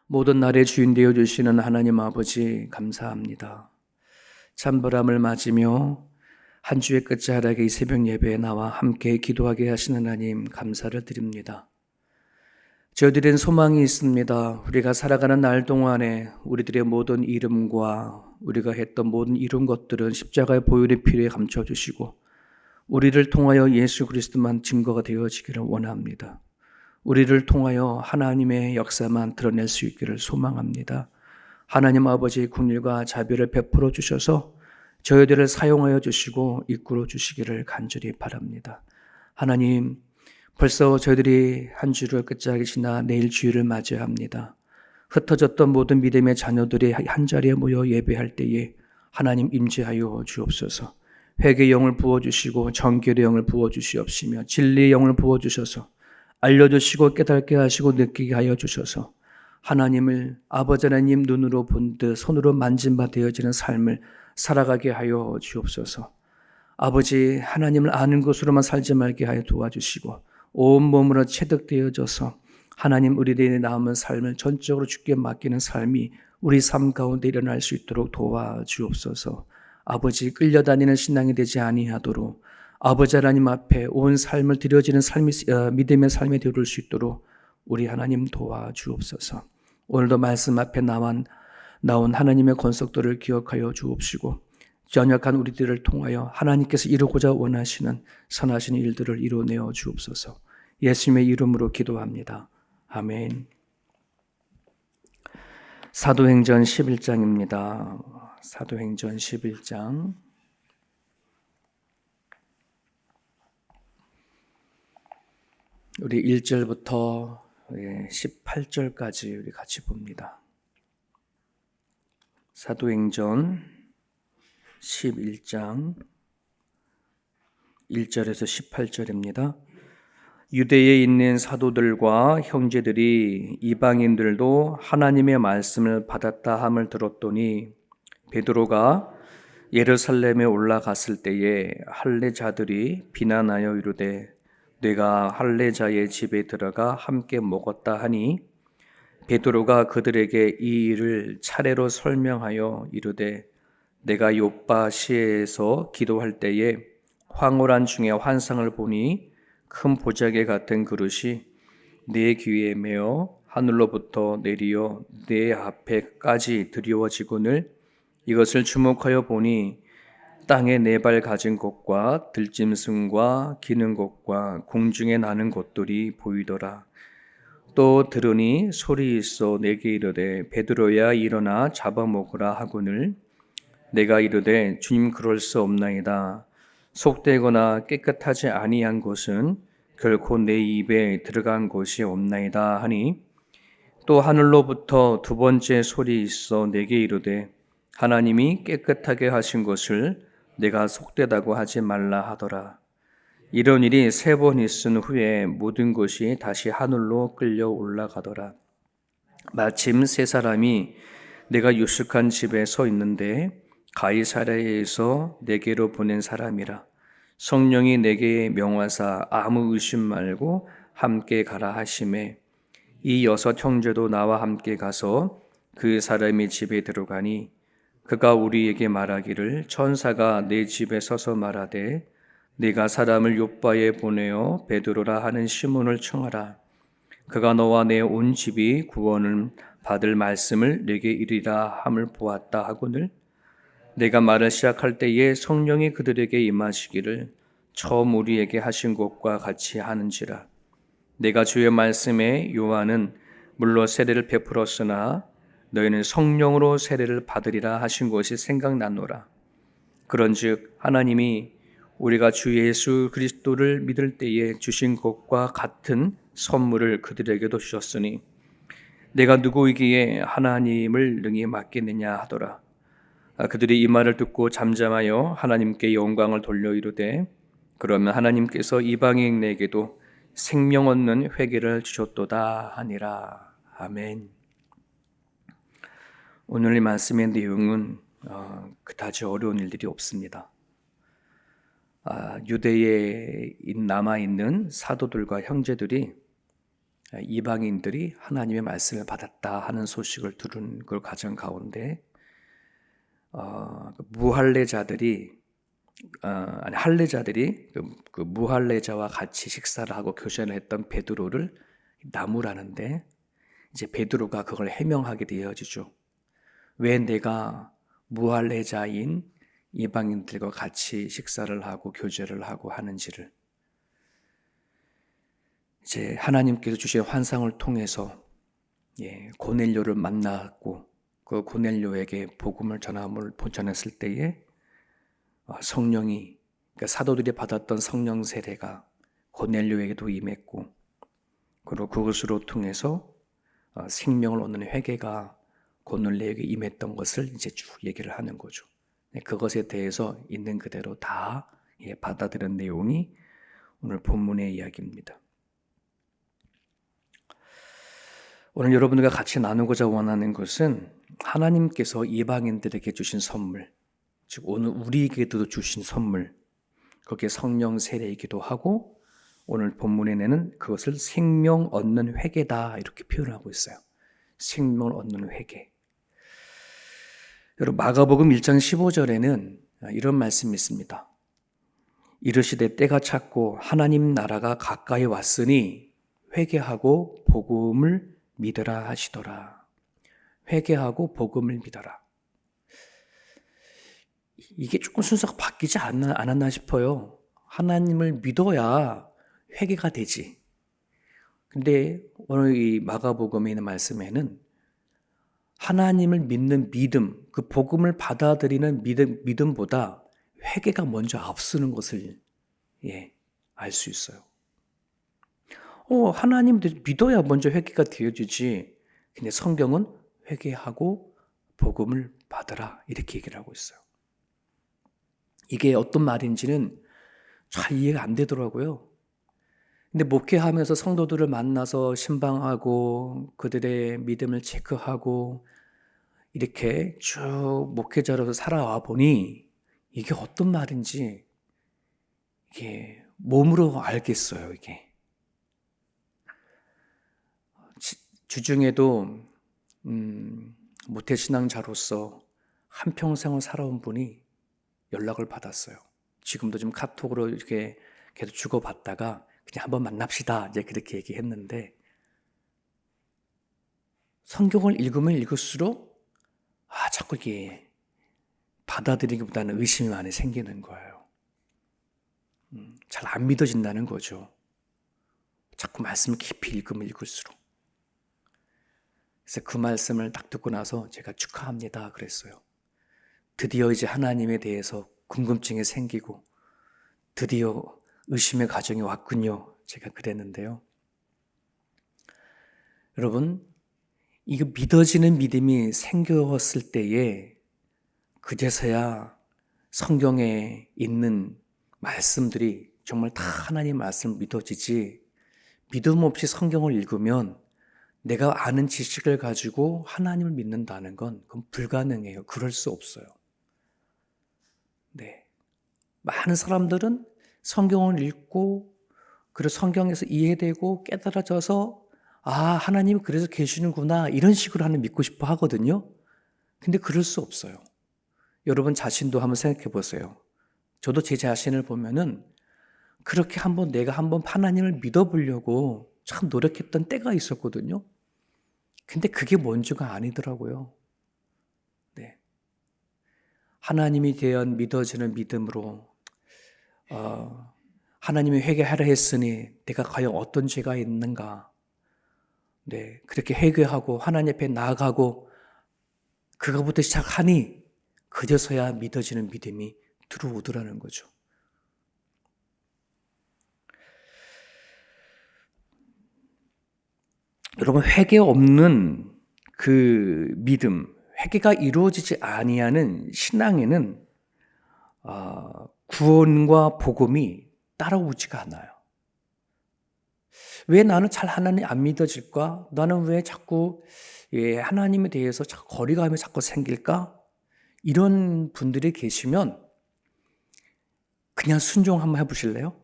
모든 날의 주인 되어 주시는 하나님 아버지 감사합니다. 찬바람을 맞으며 한 주의 끝자락에 이 새벽 예배에 나와 함께 기도하게 하시는 하나님 감사를 드립니다. 저희들은 소망이 있습니다. 우리가 살아가는 날 동안에 우리들의 모든 이름과 우리가 했던 모든 이룬 것들은 십자가의 보혈의 피에 감춰주시고 우리를 통하여 예수 그리스도만 증거가 되어지기를 원합니다. 우리를 통하여 하나님의 역사만 드러낼 수 있기를 소망합니다. 하나님 아버지의 긍휼과 자비를 베풀어 주셔서 저희들을 사용하여 주시고 이끌어 주시기를 간절히 바랍니다. 하나님, 벌써 저희들이 한 주를 끝자락에 지나 내일 주일을 맞이해야 합니다. 흩어졌던 모든 믿음의 자녀들이 한자리에 모여 예배할 때에 하나님 임재하여 주옵소서. 회개의 영을 부어주시고 정결의 영을 부어주시옵시며 진리의 영을 부어주셔서 알려주시고 깨닫게 하시고 느끼게 하여 주셔서 하나님을 아버지 하나님 눈으로 본 듯 손으로 만진 바 되어지는 삶을 살아가게 하여 주옵소서. 아버지 하나님을 아는 것으로만 살지 말게 하여 도와주시고 온몸으로 체득되어져서 하나님 우리들의 남은 삶을 전적으로 주께 맡기는 삶이 우리 삶 가운데 일어날 수 있도록 도와주옵소서. 아버지 끌려다니는 신앙이 되지 아니하도록 아버지 하나님 앞에 온 삶을 드려지는 삶이 믿음의 삶이 되어올 수 있도록 우리 하나님 도와주옵소서. 오늘도 말씀 앞에 나온 하나님의 권속들을 기억하여 주옵시고 연약한 우리들을 통하여 하나님께서 이루고자 원하시는 선하신 일들을 이루어내어 주옵소서. 예수님의 이름으로 기도합니다. 아멘. 사도행전 11장입니다. 사도행전 11장 우리 1절부터 18절까지 우리 같이 봅니다. 사도행전 11장 1절에서 18절입니다. 유대에 있는 사도들과 형제들이 이방인들도 하나님의 말씀을 받았다 함을 들었더니 베드로가 예루살렘에 올라갔을 때에 할례자들이 비난하여 이르되 내가 할례자의 집에 들어가 함께 먹었다 하니 베드로가 그들에게 이 일을 차례로 설명하여 이르되 내가 요빠 시내에서 기도할 때에 황홀한 중에 환상을 보니 큰 보자개 같은 그릇이 내 귀에 매어 하늘로부터 내리어 내 앞에까지 드리워지거늘 이것을 주목하여 보니 땅에 네 발 가진 곳과 들짐승과 기는 곳과 공중에 나는 곳들이 보이더라. 또 들으니 소리 있어 내게 이르되 베드로야 일어나 잡아먹으라 하거늘 내가 이르되 주님 그럴 수 없나이다. 속되거나 깨끗하지 아니한 것은 결코 내 입에 들어간 것이 없나이다 하니 또 하늘로부터 두 번째 소리 있어 내게 이르되 하나님이 깨끗하게 하신 것을 내가 속되다고 하지 말라 하더라. 이런 일이 세 번 있은 후에 모든 것이 다시 하늘로 끌려 올라가더라. 마침 세 사람이 내가 유숙한 집에 서 있는데 가이사랴에서 내게로 보낸 사람이라. 성령이 내게 명하사 아무 의심 말고 함께 가라 하시매 이 여섯 형제도 나와 함께 가서 그 사람의 집에 들어가니 그가 우리에게 말하기를 천사가 내 집에 서서 말하되 네가 사람을 요빠에 보내어 베드로라 하는 시몬을 청하라. 그가 너와 내 온 집이 구원을 받을 말씀을 내게 이르리라 함을 보았다 하거늘 내가 말을 시작할 때에 성령이 그들에게 임하시기를 처음 우리에게 하신 것과 같이 하는지라. 내가 주의 말씀에 요한은 물로 세례를 베풀었으나 너희는 성령으로 세례를 받으리라 하신 것이 생각나노라. 그런즉 하나님이 우리가 주 예수 그리스도를 믿을 때에 주신 것과 같은 선물을 그들에게도 주셨으니 내가 누구이기에 하나님을 능히 맡겠느냐 하더라. 그들이 이 말을 듣고 잠잠하여 하나님께 영광을 돌려 이르되 그러면 하나님께서 이방인에게도 생명 얻는 회개를 주셨도다 하니라. 아멘. 오늘 이 말씀의 내용은 그다지 어려운 일들이 없습니다. 유대에 남아있는 사도들과 형제들이 이방인들이 하나님의 말씀을 받았다 하는 소식을 들은 그 가정 가운데 무할례자들이 할례자들이 그 무할례자와 같이 식사를 하고 교제를 했던 베드로를 나무라는데 이제 베드로가 그걸 해명하게 되어지죠. 왜 내가 무할례자인 이방인들과 같이 식사를 하고 교제를 하고 하는지를 이제 하나님께서 주신 환상을 통해서 고넬료를 만났고 그 고넬료에게 복음을 전했을 때에 성령이 그러니까 사도들이 받았던 성령 세례가 고넬료에게도 임했고 그리고 그것으로 통해서 생명을 얻는 회개가 고넬료에게 임했던 것을 이제 쭉 얘기를 하는 거죠. 그것에 대해서 있는 그대로 다 받아들인 내용이 오늘 본문의 이야기입니다. 오늘 여러분들과 같이 나누고자 원하는 것은 하나님께서 이방인들에게 주신 선물, 즉 오늘 우리에게도 주신 선물, 거기에 성령 세례이기도 하고 오늘 본문에는 그것을 생명 얻는 회개다 이렇게 표현하고 있어요. 생명을 얻는 회개. 여러분 마가복음 1장 15절에는 이런 말씀이 있습니다. 이르시되 때가 찼고 하나님 나라가 가까이 왔으니 회개하고 복음을 믿으라 하시더라. 회개하고 복음을 믿어라. 이게 조금 순서가 바뀌지 않았나 싶어요. 하나님을 믿어야 회개가 되지. 근데 오늘 이 마가복음에 있는 말씀에는 하나님을 믿는 믿음, 그 복음을 받아들이는 믿음보다 회개가 먼저 앞서는 것을 알 수 있어요. 하나님 믿어야 먼저 회개가 되어지지. 근데 성경은 회개하고 복음을 받으라 이렇게 얘기를 하고 있어요. 이게 어떤 말인지는 잘 이해가 안 되더라고요. 근데 목회하면서 성도들을 만나서 신방하고 그들의 믿음을 체크하고 이렇게 쭉 목회자로서 살아와 보니 이게 어떤 말인지 이게 몸으로 알겠어요. 이게 주중에도 모태신앙자로서 한평생을 살아온 분이 연락을 받았어요. 지금도 좀 카톡으로 이렇게 계속 주고받다가 그냥 한번 만납시다 이제 그렇게 얘기했는데 성경을 읽으면 읽을수록 자꾸 이게 받아들이기보다는 의심이 많이 생기는 거예요. 잘 안 믿어진다는 거죠. 자꾸 말씀을 깊이 읽으면 읽을수록. 그래서 그 말씀을 딱 듣고 나서 제가 축하합니다 그랬어요. 드디어 이제 하나님에 대해서 궁금증이 생기고 드디어 의심의 과정이 왔군요. 제가 그랬는데요. 여러분, 이거 믿어지는 믿음이 생겼을 때에 그제서야 성경에 있는 말씀들이 정말 다 하나님 말씀 믿어지지 믿음 없이 성경을 읽으면 내가 아는 지식을 가지고 하나님을 믿는다는 건 그건 불가능해요. 그럴 수 없어요. 많은 사람들은 성경을 읽고 그리고 성경에서 이해되고 깨달아져서 하나님 그래서 계시는구나 이런 식으로 하나님 믿고 싶어 하거든요. 근데 그럴 수 없어요. 여러분 자신도 한번 생각해 보세요. 저도 제 자신을 보면은 그렇게 내가 한번 하나님을 믿어보려고 참 노력했던 때가 있었거든요. 근데 그게 먼저가 아니더라고요. 하나님에 대한 믿어지는 믿음으로 하나님이 회개하라 했으니 내가 과연 어떤 죄가 있는가 그렇게 회개하고 하나님 앞에 나아가고 그거부터 시작하니 그제서야 믿어지는 믿음이 들어오더라는 거죠. 여러분 회개 없는 그 믿음, 회개가 이루어지지 아니하는 신앙에는 구원과 복음이 따라오지가 않아요. 왜 나는 잘 하나님 안 믿어질까? 나는 왜 자꾸 하나님에 대해서 자꾸 거리감이 자꾸 생길까? 이런 분들이 계시면 그냥 순종 한번 해보실래요?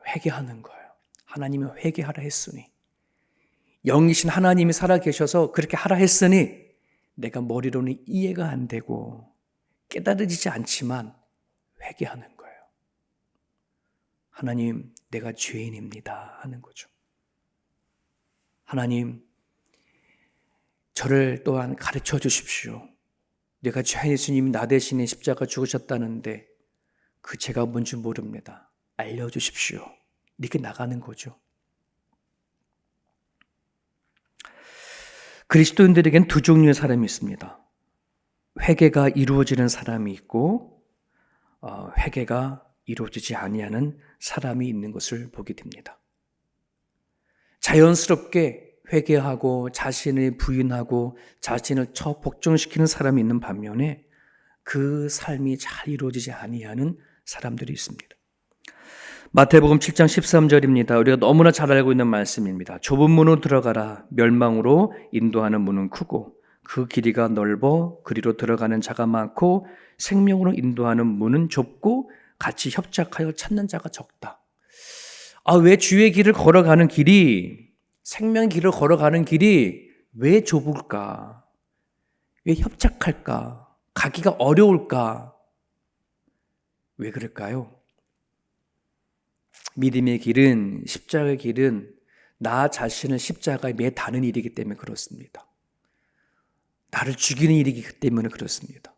회개하는 거예요. 하나님이 회개하라 했으니, 영이신 하나님이 살아계셔서 그렇게 하라 했으니 내가 머리로는 이해가 안 되고 깨달아지지 않지만 회개하는 거예요. 하나님, 내가 죄인입니다 하는 거죠. 하나님, 저를 또한 가르쳐 주십시오. 내가 죄인 예수님이 나 대신에 십자가 죽으셨다는데 그 죄가 뭔지 모릅니다. 알려주십시오. 이렇게 나가는 거죠. 그리스도인들에겐 두 종류의 사람이 있습니다. 회개가 이루어지는 사람이 있고 회개가 이루어지지 아니하는 사람이 있는 것을 보게 됩니다. 자연스럽게 회개하고 자신을 부인하고 자신을 복종시키는 사람이 있는 반면에 그 삶이 잘 이루어지지 아니하는 사람들이 있습니다. 마태복음 7장 13절입니다. 우리가 너무나 잘 알고 있는 말씀입니다. 좁은 문으로 들어가라. 멸망으로 인도하는 문은 크고 그 길이가 넓어 그리로 들어가는 자가 많고 생명으로 인도하는 문은 좁고 같이 협작하여 찾는 자가 적다. 왜 주의 길을 걸어가는 길이, 생명의 길을 걸어가는 길이 왜 좁을까? 왜 협착할까? 가기가 어려울까? 왜 그럴까요? 믿음의 길은, 십자가의 길은 나 자신을 십자가에 매다는 일이기 때문에 그렇습니다. 나를 죽이는 일이기 때문에 그렇습니다.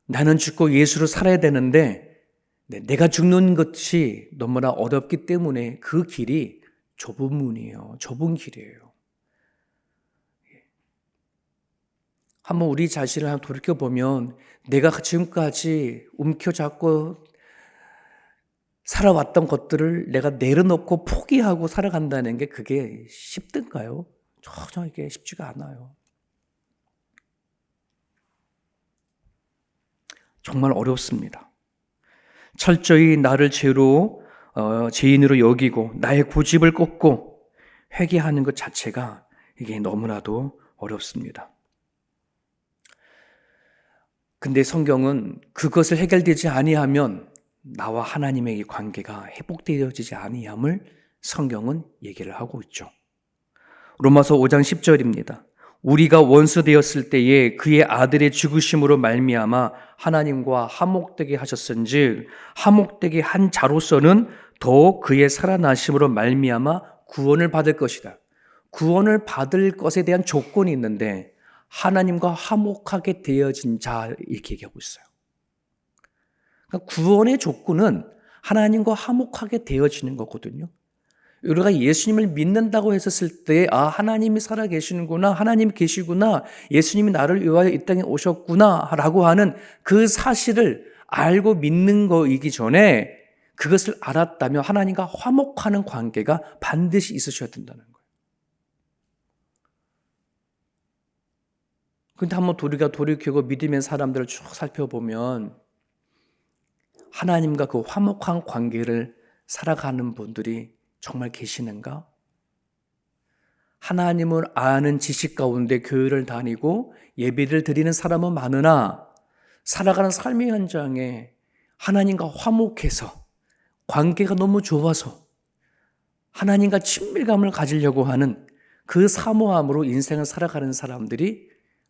나는 죽고 예수로 살아야 되는데 내가 죽는 것이 너무나 어렵기 때문에 그 길이 좁은 문이에요. 좁은 길이에요. 한번 우리 자신을 한번 돌이켜보면 내가 지금까지 움켜잡고 살아왔던 것들을 내가 내려놓고 포기하고 살아간다는 게 그게 쉽던가요? 전혀 이게 쉽지가 않아요. 정말 어렵습니다. 철저히 나를 죄인으로 여기고 나의 고집을 꺾고 회개하는 것 자체가 이게 너무나도 어렵습니다. 근데 성경은 그것을 해결되지 아니하면 나와 하나님의 관계가 회복되어지지 아니함을 성경은 얘기를 하고 있죠. 로마서 5장 10절입니다. 우리가 원수 되었을 때에 그의 아들의 죽으심으로 말미암아 하나님과 화목되게 하셨은즉 화목되게 한 자로서는 더 그의 살아나심으로 말미암아 구원을 받을 것이다. 구원을 받을 것에 대한 조건이 있는데 하나님과 화목하게 되어진 자 이렇게 얘기하고 있어요. 그러니까 구원의 조건은 하나님과 화목하게 되어지는 거거든요. 우리가 예수님을 믿는다고 했었을 때 하나님이 살아계시는구나, 하나님 계시구나, 예수님이 나를 위하여 이 땅에 오셨구나 라고 하는 그 사실을 알고 믿는 거이기 전에 그것을 알았다면 하나님과 화목하는 관계가 반드시 있으셔야 된다는 거예요. 그런데 한번 우리가 돌이키고 믿음의 사람들을 쭉 살펴보면 하나님과 그 화목한 관계를 살아가는 분들이 정말 계시는가? 하나님을 아는 지식 가운데 교회를 다니고 예배를 드리는 사람은 많으나 살아가는 삶의 현장에 하나님과 화목해서 관계가 너무 좋아서 하나님과 친밀감을 가지려고 하는 그 사모함으로 인생을 살아가는 사람들이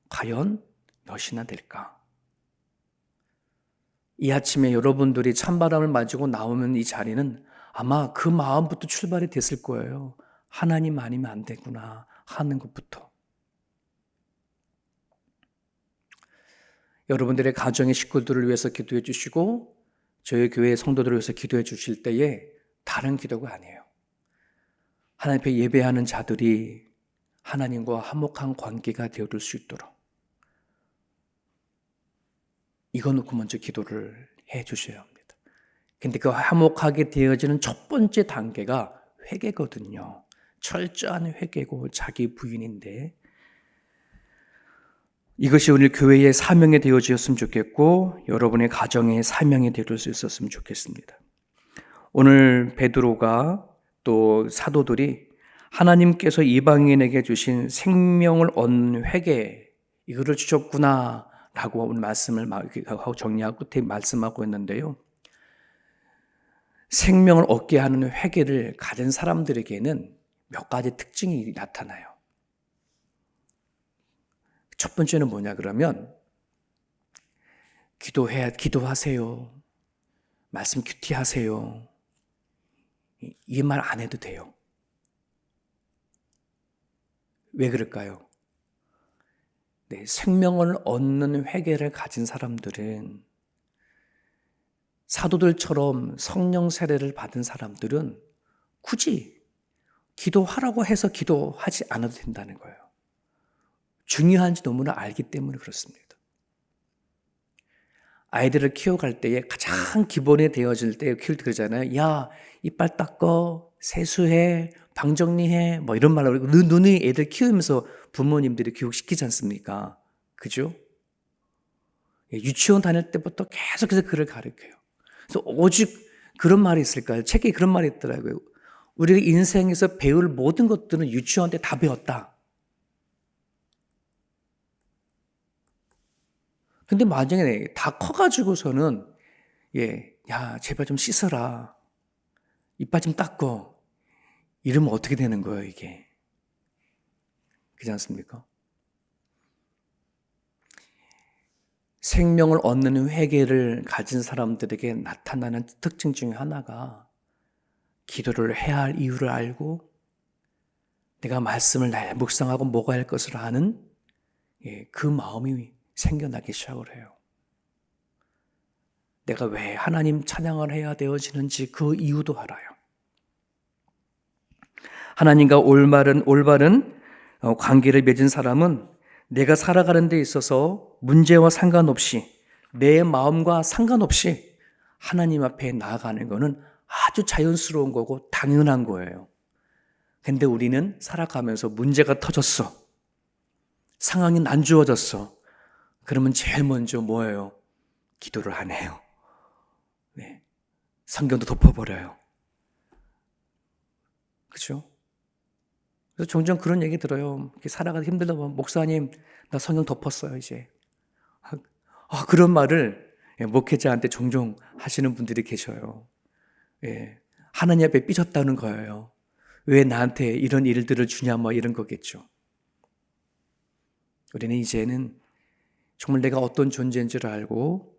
과연 몇이나 될까? 이 아침에 여러분들이 찬바람을 맞고 나오면 이 자리는 아마 그 마음부터 출발이 됐을 거예요. 하나님 아니면 안 되구나 하는 것부터. 여러분들의 가정의 식구들을 위해서 기도해 주시고 저희 교회의 성도들을 위해서 기도해 주실 때에 다른 기도가 아니에요. 하나님 앞에 예배하는 자들이 하나님과 화목한 관계가 되어줄 수 있도록 이거 놓고 먼저 기도를 해 주셔야 합니다. 근데 그 화목하게 되어지는 첫 번째 단계가 회개거든요. 철저한 회개고 자기 부인인데 이것이 오늘 교회의 사명이 되어지었으면 좋겠고 여러분의 가정의 사명이 되어질 수 있었으면 좋겠습니다. 오늘 베드로가 또 사도들이 하나님께서 이방인에게 주신 생명을 얻는 회개 이거를 주셨구나 라고 오늘 말씀을 하고 정리하고 끝에 말씀하고 있는데요. 생명을 얻게 하는 회개를 가진 사람들에게는 몇 가지 특징이 나타나요. 첫 번째는 뭐냐 그러면 기도하세요. 말씀 큐티하세요. 이 말 안 해도 돼요. 왜 그럴까요? 네, 생명을 얻는 회개를 가진 사람들은 사도들처럼 성령 세례를 받은 사람들은 굳이 기도하라고 해서 기도하지 않아도 된다는 거예요. 중요한지 너무나 알기 때문에 그렇습니다. 아이들을 키워갈 때에 가장 기본이 되어질 때 키울 때 그러잖아요. 야, 이빨 닦어, 세수해, 방 정리해, 뭐 이런 말로 눈이 애들 키우면서 부모님들이 교육시키지 않습니까? 그죠? 유치원 다닐 때부터 계속해서 그를 가르쳐요. 그래서 오직 그런 말이 있을까요? 책에 그런 말이 있더라고요. 우리가 인생에서 배울 모든 것들은 유치원 때 다 배웠다. 근데 만약에 다 커가지고서는 야, 제발 좀 씻어라. 이빨 좀 닦고. 이러면 어떻게 되는 거예요, 이게? 그렇지 않습니까? 생명을 얻는 회개를 가진 사람들에게 나타나는 특징 중에 하나가 기도를 해야 할 이유를 알고 내가 말씀을 날 묵상하고 먹어야 할 것을 아는 그 마음이 생겨나기 시작을 해요. 내가 왜 하나님 찬양을 해야 되어지는지 그 이유도 알아요. 하나님과 올바른 관계를 맺은 사람은 내가 살아가는 데 있어서 문제와 상관없이 내 마음과 상관없이 하나님 앞에 나아가는 것은 아주 자연스러운 거고 당연한 거예요. 근데 우리는 살아가면서 문제가 터졌어. 상황이 난주어졌어. 그러면 제일 먼저 뭐예요? 기도를 안 해요. 네. 성경도 덮어버려요. 그렇죠? 그래서 종종 그런 얘기 들어요. 살아가기 힘들다 보면 목사님 나 성경 덮었어요 이제. 그런 말을 목회자한테 종종 하시는 분들이 계셔요. 하나님 앞에 삐졌다는 거예요. 왜 나한테 이런 일들을 주냐 뭐 이런 거겠죠. 우리는 이제는 정말 내가 어떤 존재인지를 알고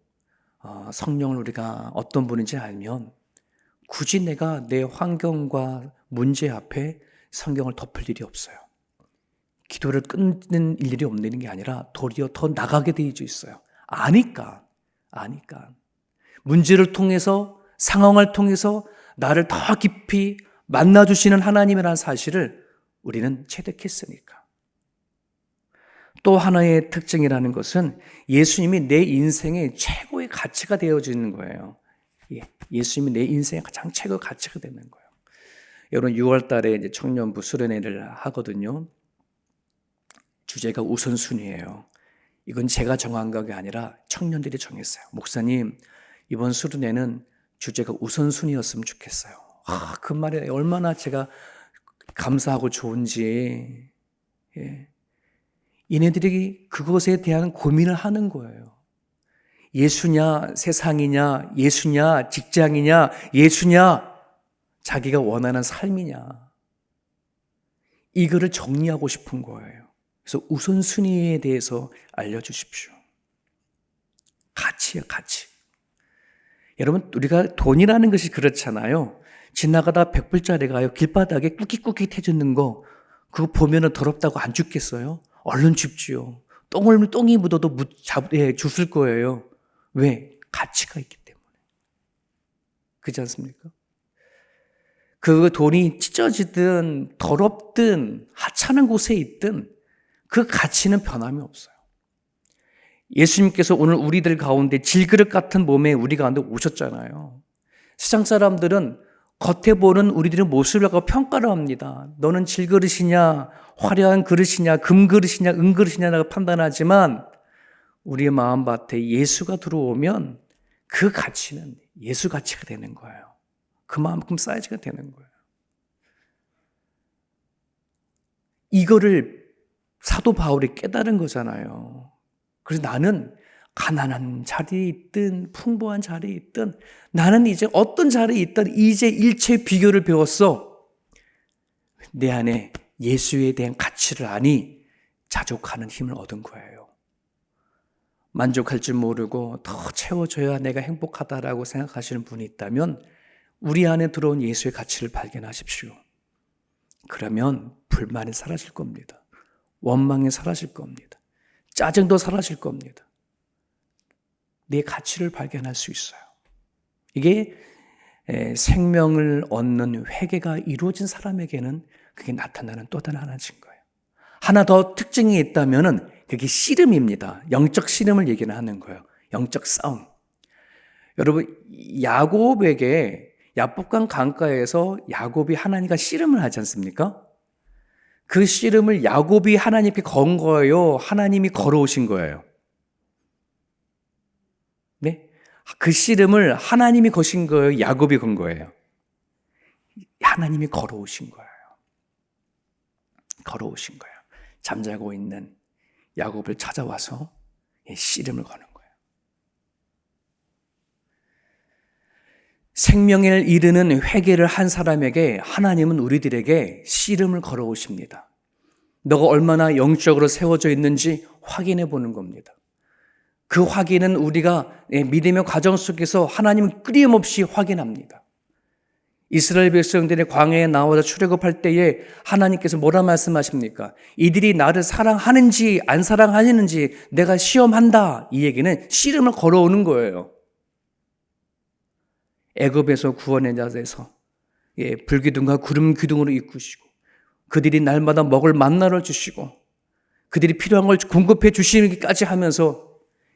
성령을 우리가 어떤 분인지 알면 굳이 내가 내 환경과 문제 앞에 성경을 덮을 일이 없어요. 기도를 끊는 일이 없는 게 아니라 도리어 더 나가게 되어 있어요. 아니까. 문제를 통해서 상황을 통해서 나를 더 깊이 만나주시는 하나님이라는 사실을 우리는 체득했으니까. 또 하나의 특징이라는 것은 예수님이 내 인생의 최고의 가치가 되어지는 거예요. 예수님이 내 인생의 가장 최고의 가치가 되는 거예요. 여러분 6월 달에 이제 청년부 수련회를 하거든요. 주제가 우선순위예요. 이건 제가 정한 게 아니라 청년들이 정했어요. 목사님, 이번 수련회는 주제가 우선순위였으면 좋겠어요. 그 말이 얼마나 제가 감사하고 좋은지. 얘네들이 그것에 대한 고민을 하는 거예요. 예수냐, 세상이냐, 예수냐, 직장이냐, 예수냐, 자기가 원하는 삶이냐. 이거를 정리하고 싶은 거예요. 그래서 우선순위에 대해서 알려주십시오. 가치요, 가치. 여러분, 우리가 돈이라는 것이 그렇잖아요. 지나가다 100불짜리가요, 길바닥에 꾹꾹꾹해주는 거, 그거 보면은 더럽다고 안 죽겠어요? 얼른 줍지요. 똥이 묻어도 주실 거예요. 왜? 가치가 있기 때문에. 그렇지 않습니까? 그 돈이 찢어지든 더럽든 하찮은 곳에 있든 그 가치는 변함이 없어요. 예수님께서 오늘 우리들 가운데 질그릇 같은 몸에 우리 가운데 오셨잖아요. 세상 사람들은 겉에 보는 우리들의 모습을 갖고 평가를 합니다. 너는 질그릇이냐, 화려한 그릇이냐, 금그릇이냐, 은그릇이냐라고 판단하지만 우리의 마음밭에 예수가 들어오면 그 가치는 예수 가치가 되는 거예요. 그만큼 사이즈가 되는 거예요. 이거를 사도 바울이 깨달은 거잖아요. 그래서 나는 가난한 자리에 있든 풍부한 자리에 있든 나는 이제 어떤 자리에 있든 이제 일체 비교를 배웠어. 내 안에 예수에 대한 가치를 아니 자족하는 힘을 얻은 거예요. 만족할 줄 모르고 더 채워줘야 내가 행복하다라고 생각하시는 분이 있다면 우리 안에 들어온 예수의 가치를 발견하십시오. 그러면 불만이 사라질 겁니다. 원망이 사라질 겁니다. 짜증도 사라질 겁니다. 내 가치를 발견할 수 있어요. 이게 생명을 얻는 회개가 이루어진 사람에게는 그게 나타나는 또 다른 하나의 증거예요. 하나 더 특징이 있다면은 그게 씨름입니다. 영적 씨름을 얘기를 하는 거예요. 영적 싸움. 여러분, 야곱에게 야복강 강가에서 야곱이 하나님과 씨름을 하지 않습니까? 그 씨름을 야곱이 하나님께 건 거예요? 하나님이 걸어오신 거예요? 네? 그 씨름을 하나님이 거신 거예요? 야곱이 건 거예요? 하나님이 걸어오신 거예요. 걸어오신 거예요. 잠자고 있는 야곱을 찾아와서 씨름을 거는 거예요. 생명을 이르는 회개를 한 사람에게 하나님은 우리들에게 씨름을 걸어오십니다. 너가 얼마나 영적으로 세워져 있는지 확인해 보는 겁니다. 그 확인은 우리가 믿음의 과정 속에서 하나님은 끊임없이 확인합니다. 이스라엘 백성들이 광야에 나와서 출애굽할 때에 하나님께서 뭐라 말씀하십니까? 이들이 나를 사랑하는지 안 사랑하는지 내가 시험한다. 이 얘기는 씨름을 걸어오는 거예요. 애굽에서 구원의 자에서 불기둥과 구름 기둥으로 이끄시고 그들이 날마다 먹을 만나를 주시고 그들이 필요한 걸 공급해 주시기까지 하면서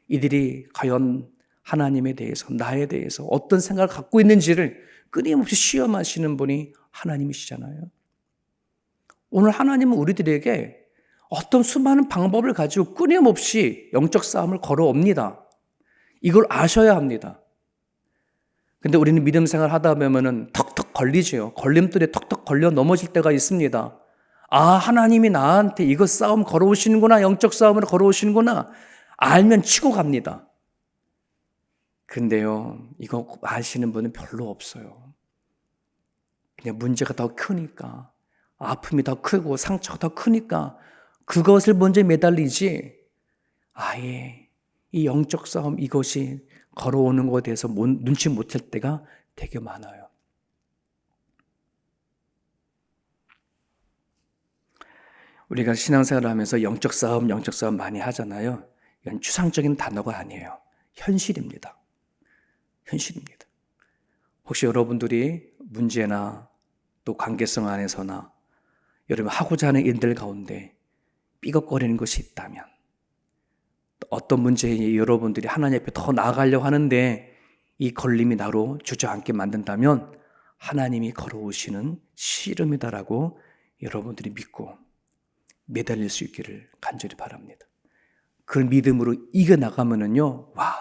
이들이 과연 하나님에 대해서 나에 대해서 어떤 생각을 갖고 있는지를 끊임없이 시험하시는 분이 하나님이시잖아요. 오늘 하나님은 우리들에게 어떤 수많은 방법을 가지고 끊임없이 영적 싸움을 걸어옵니다. 이걸 아셔야 합니다. 근데 우리는 믿음 생활 하다 보면은 턱턱 걸리죠. 걸림돌에 턱턱 걸려 넘어질 때가 있습니다. 아, 하나님이 나한테 이거 싸움 걸어오시는구나. 영적 싸움을 걸어오시는구나. 알면 치고 갑니다. 근데요, 이거 아시는 분은 별로 없어요. 그냥 문제가 더 크니까, 아픔이 더 크고 상처가 더 크니까 그것을 먼저 매달리지 아예 이 영적 싸움 이것이 걸어오는 것에 대해서 눈치 못 챌 때가 되게 많아요. 우리가 신앙생활을 하면서 영적 싸움 많이 하잖아요. 이건 추상적인 단어가 아니에요. 현실입니다. 현실입니다. 혹시 여러분들이 문제나 또 관계성 안에서나 여러분 하고자 하는 일들 가운데 삐걱거리는 것이 있다면 어떤 문제에 여러분들이 하나님 앞에 더 나아가려고 하는데 이 걸림이 나로 주저앉게 만든다면 하나님이 걸어오시는 씨름이다라고 여러분들이 믿고 매달릴 수 있기를 간절히 바랍니다. 그 믿음으로 이겨나가면은요, 와,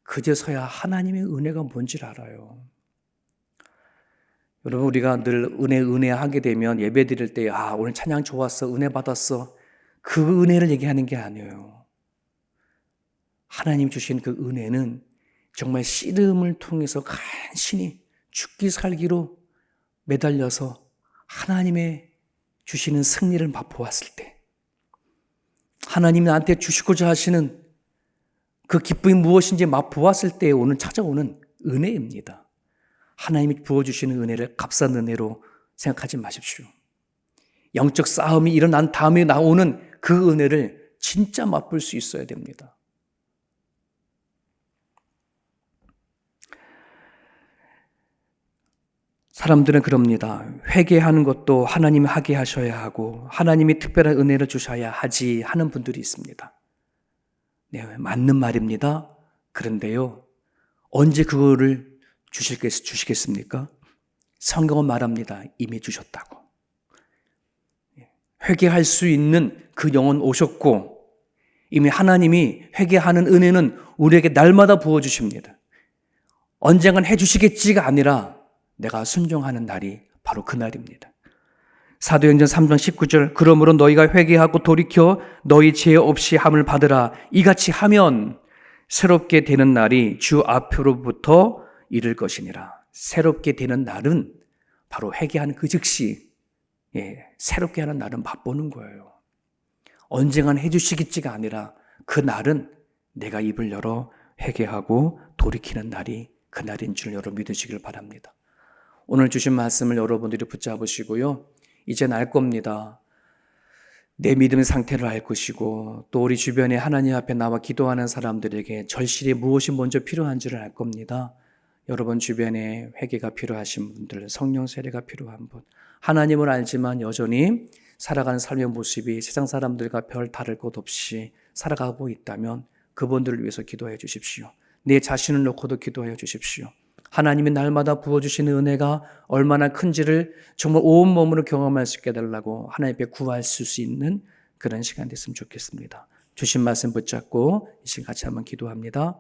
그제서야 하나님의 은혜가 뭔지를 알아요. 여러분, 우리가 늘 은혜 하게 되면 예배 드릴 때, 아, 오늘 찬양 좋았어, 은혜 받았어. 그 은혜를 얘기하는 게 아니에요. 하나님 주신 그 은혜는 정말 씨름을 통해서 간신히 죽기 살기로 매달려서 하나님의 주시는 승리를 맛보았을 때, 하나님이 나한테 주시고자 하시는 그 기쁨이 무엇인지 맛보았을 때 오늘 찾아오는 은혜입니다. 하나님이 부어주시는 은혜를 값싼 은혜로 생각하지 마십시오. 영적 싸움이 일어난 다음에 나오는 그 은혜를 진짜 맛볼 수 있어야 됩니다. 사람들은 그럽니다. 회개하는 것도 하나님이 하게 하셔야 하고 하나님이 특별한 은혜를 주셔야 하지 하는 분들이 있습니다. 네, 맞는 말입니다. 그런데요, 언제 그거를 주시겠습니까? 성경은 말합니다. 이미 주셨다고. 회개할 수 있는 그 영은 오셨고 이미 하나님이 회개하는 은혜는 우리에게 날마다 부어주십니다. 언젠간 해주시겠지가 아니라 내가 순종하는 날이 바로 그 날입니다. 사도행전 3장 19절 그러므로 너희가 회개하고 돌이켜 너희 죄 없이 함을 받으라. 이같이 하면 새롭게 되는 날이 주 앞으로부터 이를 것이니라. 새롭게 되는 날은 바로 회개하는 그 즉시 새롭게 하는 날은 맛보는 거예요. 언젠간 해주시겠지가 아니라 그 날은 내가 입을 열어 회개하고 돌이키는 날이 그 날인 줄 여러분 믿으시길 바랍니다. 오늘 주신 말씀을 여러분들이 붙잡으시고요. 이젠 알 겁니다. 내 믿음 상태를 알 것이고 또 우리 주변에 하나님 앞에 나와 기도하는 사람들에게 절실히 무엇이 먼저 필요한지를 알 겁니다. 여러분 주변에 회개가 필요하신 분들, 성령 세례가 필요한 분, 하나님을 알지만 여전히 살아가는 삶의 모습이 세상 사람들과 별 다를 것 없이 살아가고 있다면 그분들을 위해서 기도해 주십시오. 내 자신을 놓고도 기도해 주십시오. 하나님이 날마다 부어주시는 은혜가 얼마나 큰지를 정말 온몸으로 경험할 수 있게 해달라고 하나님 앞에 구할 수 있는 그런 시간 됐으면 좋겠습니다. 주신 말씀 붙잡고 이 시간 같이 한번 기도합니다.